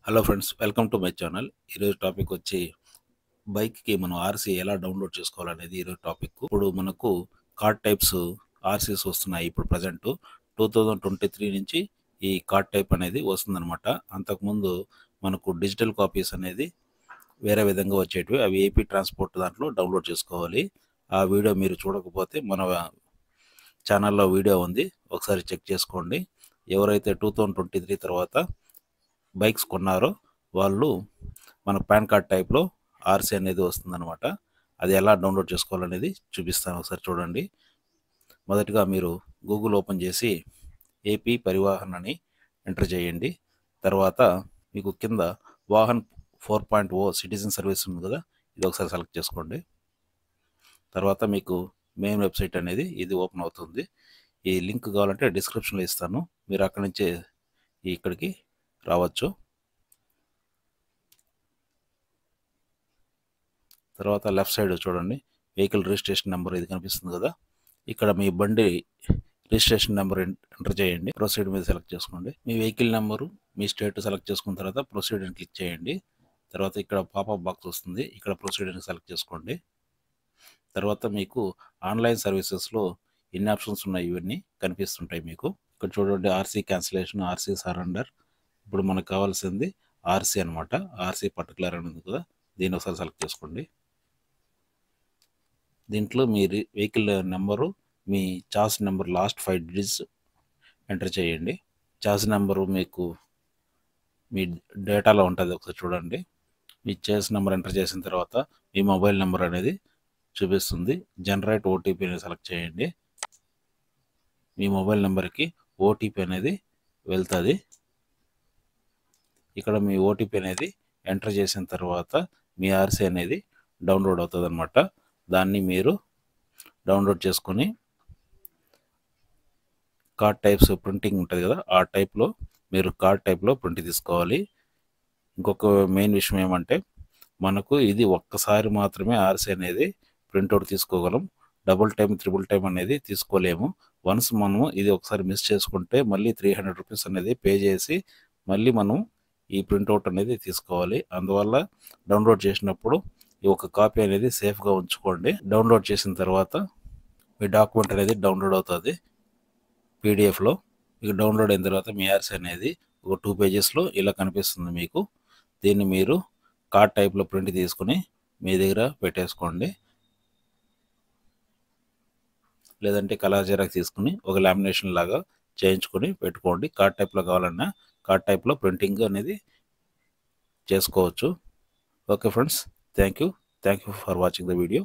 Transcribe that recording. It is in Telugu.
Hello friends, welcome to my channel. ఈరోజు టాపిక్ వచ్చి బైక్కి మనం ఆర్సీ ఎలా డౌన్లోడ్ చేసుకోవాలనేది ఈరోజు టాపిక్. ఇప్పుడు మనకు కార్డ్ టైప్స్ ఆర్సీస్ వస్తున్నాయి. ఇప్పుడు ప్రజెంట్ 2023 నుంచి ఈ కార్డ్ టైప్ అనేది వస్తుందన్నమాట. అంతకుముందు మనకు డిజిటల్ కాపీస్ అనేది వేరే విధంగా వచ్చేటివి. అవి ఏపీ ట్రాన్స్పోర్ట్ దాంట్లో డౌన్లోడ్ చేసుకోవాలి. ఆ వీడియో మీరు చూడకపోతే మన ఛానల్లో వీడియో ఉంది, ఒకసారి చెక్ చేసుకోండి. ఎవరైతే 2023 తర్వాత బైక్స్ కొన్నారో వాళ్ళు మన పాన్ కార్డ్ టైప్లో ఆర్సీ అనేది వస్తుందన్నమాట. అది ఎలా డౌన్లోడ్ చేసుకోవాలనేది చూపిస్తాను, ఒకసారి చూడండి. మొదటిగా మీరు గూగుల్ ఓపెన్ చేసి ఏపీ పరివాహన్ అని ఎంటర్ చేయండి. తర్వాత మీకు కింద వాహన్ 4.0 సిటిజన్ సర్వీస్ ఉంది కదా, ఇది ఒకసారి సెలెక్ట్ చేసుకోండి. తర్వాత మీకు మెయిన్ వెబ్సైట్ అనేది ఇది ఓపెన్ అవుతుంది. ఈ లింక్ కావాలంటే డిస్క్రిప్షన్లో ఇస్తాను, మీరు అక్కడి నుంచే ఇక్కడికి రావచ్చు. తర్వాత లెఫ్ట్ సైడ్ చూడండి, వెహికల్ రిజిస్ట్రేషన్ నెంబర్ ఇది కనిపిస్తుంది కదా, ఇక్కడ మీ బండి రిజిస్ట్రేషన్ నెంబర్ ఎంటర్ చేయండి. ప్రొసీడ్ మీద సెలెక్ట్ చేసుకోండి. మీ వెహికల్ నెంబరు, మీ స్టేట్ సెలెక్ట్ చేసుకున్న తర్వాత ప్రొసీడ్ అని క్లిక్ చేయండి. తర్వాత ఇక్కడ పాపప్ బాక్స్ వస్తుంది, ఇక్కడ ప్రొసీడ్ అని సెలెక్ట్ చేసుకోండి. తర్వాత మీకు ఆన్లైన్ సర్వీసెస్లో ఎన్ని ఆప్షన్స్ ఉన్నాయి ఇవన్నీ కనిపిస్తుంటాయి మీకు. ఇక్కడ చూడండి, ఆర్సీ క్యాన్సిలేషన్, ఆర్సీ సరెండర్. ఇప్పుడు మనకు కావాల్సింది ఆర్సీ అనమాట. ఆర్సీ పర్టికులర్ అని ఉంది కదా, దీన్ని ఒకసారి సెలెక్ట్ చేసుకోండి. దీంట్లో మీ వెహికల్ నెంబరు, మీ chassis number last 5 digits enter చేయండి. చాస్ నెంబరు మీకు మీ డేటాలో ఉంటుంది, ఒకసారి చూడండి. మీ చాస్ నెంబర్ ఎంటర్ చేసిన తర్వాత మీ మొబైల్ నెంబర్ అనేది చూపిస్తుంది. జనరేట్ ఓటీపీ అనేది సెలెక్ట్ చేయండి. మీ మొబైల్ నెంబర్కి ఓటీపీ అనేది వెళ్తుంది. ఇక్కడ మీ ఓటీపీ అనేది ఎంటర్ చేసిన తర్వాత మీ ఆర్సీ అనేది డౌన్లోడ్ అవుతుంది అనమాట. దాన్ని మీరు డౌన్లోడ్ చేసుకొని కార్డ్ టైప్స్ ప్రింటింగ్ ఉంటుంది కదా, ఆ టైప్లో మీరు కార్డ్ టైప్లో ప్రింట్ తీసుకోవాలి. ఇంకొక మెయిన్ విషయం ఏమంటే, మనకు ఇది ఒక్కసారి మాత్రమే ఆర్సీ అనేది ప్రింట్అవుట్ తీసుకోగలం. డబుల్ టైం, త్రిబుల్ టైం అనేది తీసుకోలేము. వన్స్ మనము ఇది ఒకసారి మిస్ చేసుకుంటే మళ్ళీ 300 రూపీస్ అనేది పే చేసి మళ్ళీ మనం ఈ ప్రింట్అవుట్ అనేది తీసుకోవాలి. అందువల్ల డౌన్లోడ్ చేసినప్పుడు ఈ ఒక కాపీ అనేది సేఫ్గా ఉంచుకోండి. డౌన్లోడ్ చేసిన తర్వాత మీ డాక్యుమెంట్ అనేది డౌన్లోడ్ అవుతుంది పీడిఎఫ్లో. మీకు డౌన్లోడ్ అయిన తర్వాత మీ ఆర్సీ అనేది ఒక 2 పేజెస్లో ఇలా కనిపిస్తుంది మీకు. దీన్ని మీరు కార్డ్ టైప్లో ప్రింట్ తీసుకుని మీ దగ్గర పెట్టేసుకోండి. లేదంటే కలర్ జిరాక్స్ తీసుకుని ఒక లామినేషన్ లాగా చేయించుకొని పెట్టుకోండి. కార్డ్ టైప్లో కావాలన్నా కార్డ్ టైప్లో ప్రింటింగ్ అనేది చేసుకోవచ్చు. Okay friends, thank you for watching the video.